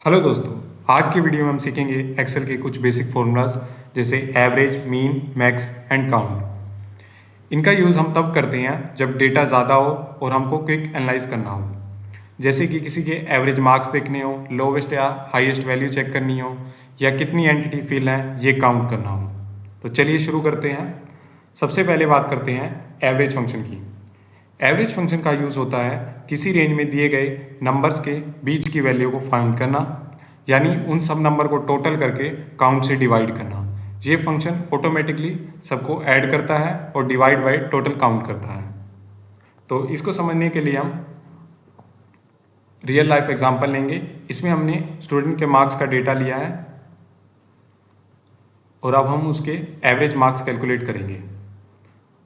Hello दोस्तों, आज की वीडियो में हम सीखेंगे एक्सेल के कुछ बेसिक फॉर्मूलाज जैसे average, mean, max and count. इनका यूज़ हम तब करते हैं जब डेटा ज़्यादा हो और हमको क्विक एनालाइज करना हो, जैसे कि किसी के एवरेज मार्क्स देखने हो, लोवेस्ट या हाईएस्ट वैल्यू चेक करनी हो, या कितनी एंटिटी फिल है ये काउंट करना हो। तो चलिए शुरू करते हैं। सबसे पहले बात करते हैं एवरेज फंक्शन की। एवरेज फंक्शन का यूज़ होता है किसी रेंज में दिए गए नंबर्स के बीच की वैल्यू को फाइंड करना, यानी उन सब नंबर को टोटल करके काउंट से डिवाइड करना। ये फंक्शन ऑटोमेटिकली सबको ऐड करता है और डिवाइड बाय टोटल काउंट करता है। तो इसको समझने के लिए हम रियल लाइफ एग्जांपल लेंगे। इसमें हमने स्टूडेंट के मार्क्स का डेटा लिया है और अब हम उसके एवरेज मार्क्स कैलकुलेट करेंगे।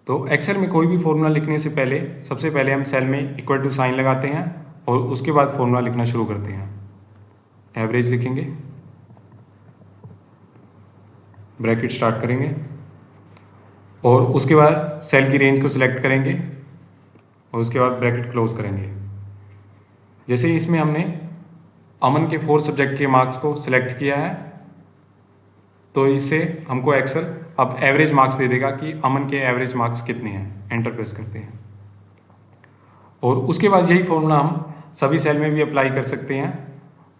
तो एक्सेल में कोई भी फॉर्मूला लिखने से पहले सबसे पहले हम सेल में इक्वल टू साइन लगाते हैं और उसके बाद फॉर्मूला लिखना शुरू करते हैं। एवरेज लिखेंगे, ब्रैकेट स्टार्ट करेंगे और उसके बाद सेल की रेंज को सिलेक्ट करेंगे और उसके बाद ब्रैकेट क्लोज करेंगे। जैसे इसमें हमने अमन के 4 सब्जेक्ट के मार्क्स को सिलेक्ट किया है, तो इससे हमको एक्सेल अब एवरेज मार्क्स दे देगा कि अमन के एवरेज मार्क्स कितने हैं। एंटर प्रेस करते हैं और उसके बाद यही फॉर्मूला हम सभी सेल में भी अप्लाई कर सकते हैं।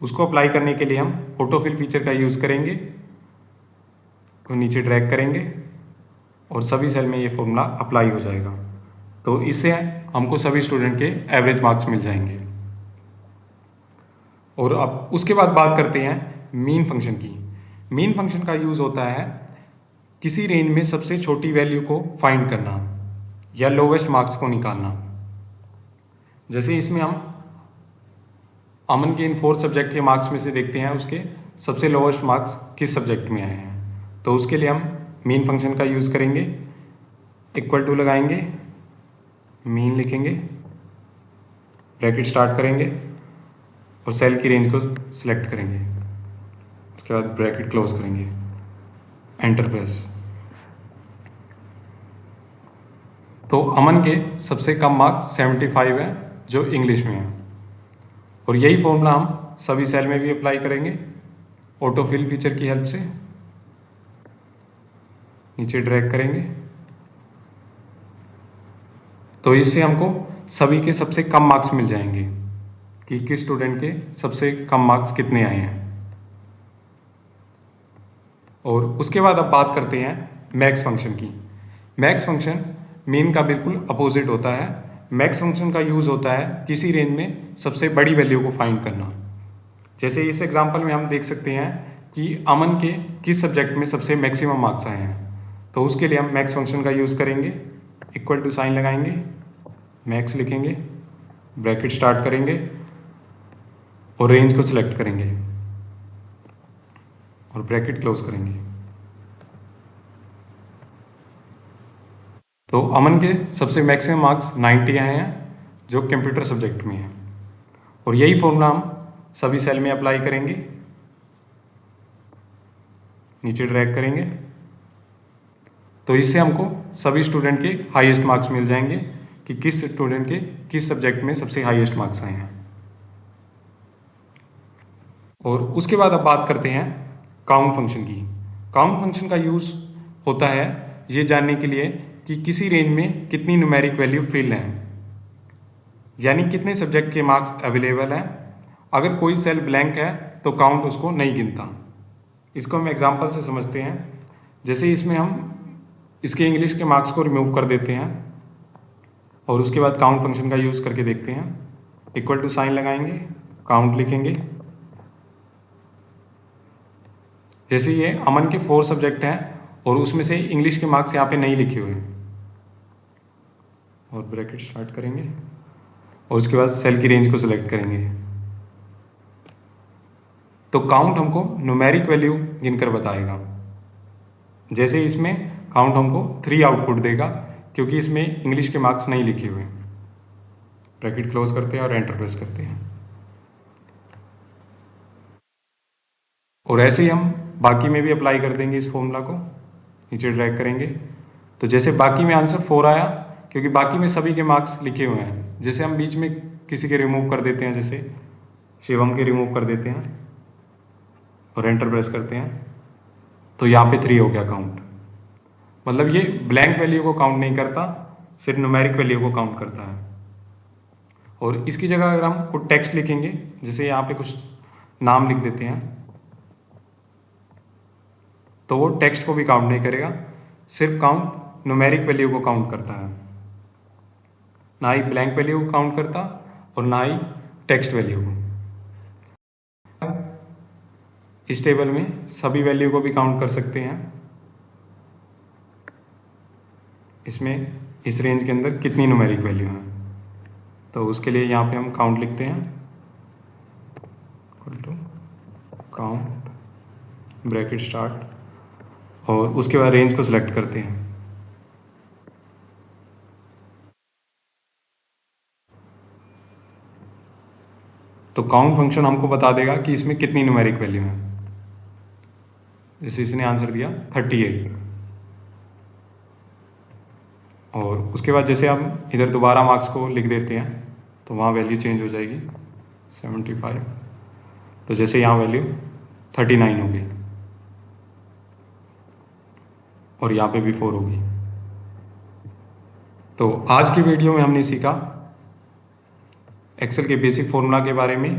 उसको अप्लाई करने के लिए हम ऑटोफिल फीचर का यूज़ करेंगे और नीचे ड्रैग करेंगे और सभी सेल में ये फॉर्मूला अप्लाई हो जाएगा। तो इससे हमको सभी स्टूडेंट के एवरेज मार्क्स मिल जाएंगे। और अब उसके बाद बात करते हैं मीन फंक्शन की। मीन फंक्शन का यूज़ होता है किसी रेंज में सबसे छोटी वैल्यू को फाइंड करना या लोवेस्ट मार्क्स को निकालना। जैसे इसमें हम अमन के इन 4 सब्जेक्ट के मार्क्स में से देखते हैं उसके सबसे लोवेस्ट मार्क्स किस सब्जेक्ट में आए हैं। तो उसके लिए हम मीन फंक्शन का यूज़ करेंगे, इक्वल टू लगाएंगे, मीन लिखेंगे, ब्रैकेट स्टार्ट करेंगे और सेल की रेंज को सिलेक्ट करेंगे। उसके बाद ब्रैकेट क्लोज करेंगे, एंटर प्रेस। तो अमन के सबसे कम मार्क्स 75 है जो इंग्लिश में है और यही फॉर्मूला हम सभी सेल में भी अप्लाई करेंगे ऑटोफिल फीचर की हेल्प से। नीचे ड्रैग करेंगे तो इससे हमको सभी के सबसे कम मार्क्स मिल जाएंगे कि किस स्टूडेंट के सबसे कम मार्क्स कितने आए हैं। और उसके बाद अब बात करते हैं मैक्स फंक्शन की। मैक्स फंक्शन मीन का बिल्कुल अपोजिट होता है। मैक्स फंक्शन का यूज़ होता है किसी रेंज में सबसे बड़ी वैल्यू को फाइंड करना। जैसे इस एग्जांपल में हम देख सकते हैं कि अमन के किस सब्जेक्ट में सबसे मैक्सिमम मार्क्स आए हैं। तो उसके लिए हम मैक्स फंक्शन का यूज़ करेंगे, इक्वल टू साइन लगाएंगे, मैक्स लिखेंगे, ब्रैकेट स्टार्ट करेंगे और रेंज को सिलेक्ट करेंगे और ब्रैकेट क्लोज करेंगे। तो अमन के सबसे मैक्सिमम मार्क्स 90 आए हैं जो कंप्यूटर सब्जेक्ट में है और यही फॉर्मूला हम सभी सेल में अप्लाई करेंगे। नीचे ड्रैग करेंगे तो इससे हमको सभी स्टूडेंट के हाईएस्ट मार्क्स मिल जाएंगे कि किस स्टूडेंट के किस सब्जेक्ट में सबसे हाईएस्ट मार्क्स आए हैं। और उसके बाद अब बात करते हैं काउंट फंक्शन की। काउंट फंक्शन का यूज़ होता है ये जानने के लिए कि किसी रेंज में कितनी न्यूमेरिक वैल्यू फिल है, यानी कितने सब्जेक्ट के मार्क्स अवेलेबल हैं। अगर कोई सेल ब्लैंक है तो काउंट उसको नहीं गिनता। इसको हम एग्जांपल से समझते हैं। जैसे इसमें हम इसके इंग्लिश के मार्क्स को रिमूव कर देते हैं और उसके बाद काउंट फंक्शन का यूज़ करके देखते हैं। इक्वल टू साइन लगाएंगे, काउंट लिखेंगे। जैसे ये अमन के 4 सब्जेक्ट हैं और उसमें से इंग्लिश के मार्क्स यहाँ पे नहीं लिखे हुए और ब्रैकेट स्टार्ट करेंगे और उसके बाद सेल की रेंज को सिलेक्ट करेंगे। तो काउंट हमको न्यूमेरिक वैल्यू गिनकर बताएगा। जैसे इसमें काउंट हमको 3 आउटपुट देगा क्योंकि इसमें इंग्लिश के मार्क्स नहीं लिखे हुए। ब्रैकेट क्लोज करते हैं और एंटर प्रेस करते हैं। और ऐसे ही हम बाकी में भी अप्लाई कर देंगे इस फॉर्मूला को। नीचे ड्रैग करेंगे तो जैसे बाकी में आंसर 4 आया क्योंकि बाकी में सभी के मार्क्स लिखे हुए हैं। जैसे हम बीच में किसी के रिमूव कर देते हैं, जैसे शिवम के रिमूव कर देते हैं और एंटर प्रेस करते हैं तो यहाँ पे 3 हो गया काउंट। मतलब ये ब्लैंक वैल्यू को काउंट नहीं करता, सिर्फ न्यूमेरिक वैल्यू को काउंट करता है। और इसकी जगह अगर हम कुछ टेक्स्ट लिखेंगे, जैसे यहाँ पे कुछ नाम लिख देते हैं, तो वो टेक्स्ट को भी काउंट नहीं करेगा, सिर्फ काउंट न्यूमेरिक वैल्यू को काउंट करता है, ना ही ब्लैंक वैल्यू को काउंट करता और ना ही टेक्स्ट वैल्यू को। इस टेबल में सभी वैल्यू को भी काउंट कर सकते हैं, इसमें इस रेंज के अंदर कितनी न्यूमेरिक वैल्यू है। तो उसके लिए यहाँ पे हम काउंट लिखते हैं, काउंट ब्रैकेट स्टार्ट, और उसके बाद रेंज को सिलेक्ट करते हैं। तो काउंट फंक्शन हमको बता देगा कि इसमें कितनी न्यूमेरिक वैल्यू है। जैसे इसने आंसर दिया 38, और उसके बाद जैसे हम इधर दोबारा मार्क्स को लिख देते हैं तो वहाँ वैल्यू चेंज हो जाएगी 75। तो जैसे यहाँ वैल्यू 39 होगी और यहाँ पे भी 4 होगी। तो आज की वीडियो में हमने सीखा एक्सेल के बेसिक फॉर्मूला के बारे में।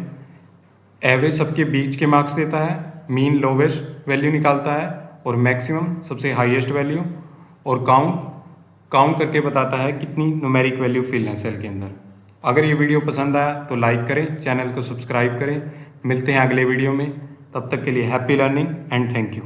एवरेज सबके बीच के मार्क्स देता है, मीन लोवेस्ट वैल्यू निकालता है, और मैक्सिमम सबसे हाईएस्ट वैल्यू, और काउंट करके बताता है कितनी न्यूमेरिक वैल्यू फिल है सेल के अंदर। अगर ये वीडियो पसंद आया तो लाइक करें, चैनल को सब्सक्राइब करें। मिलते हैं अगले वीडियो में, तब तक के लिए happy learning and thank you.